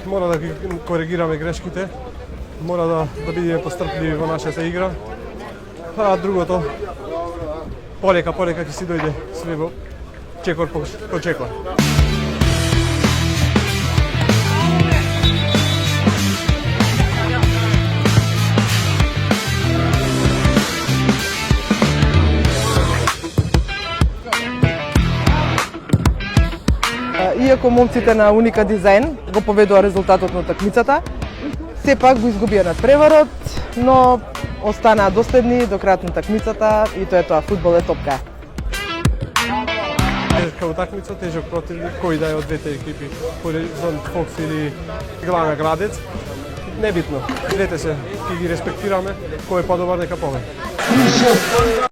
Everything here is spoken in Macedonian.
Мора да ги коригираме грешките, мора да бидеме пострпливи во нашата игра, а другото полека ќе си дојде све во чекор по чекор. Иако момците на Уника Дизајн го поведува резултатот на такмицата, сепак го изгубија надпреварот, но останаа доследни до крајот на такмицата и тоа е тоа, фудбал е топка. Тежка утакмица, тежок противник, кој да е од двете екипи, Хоризонт Фокс или Глана Градец, небитно, двете се, ќе ги респектираме, кој е подобар нека победи.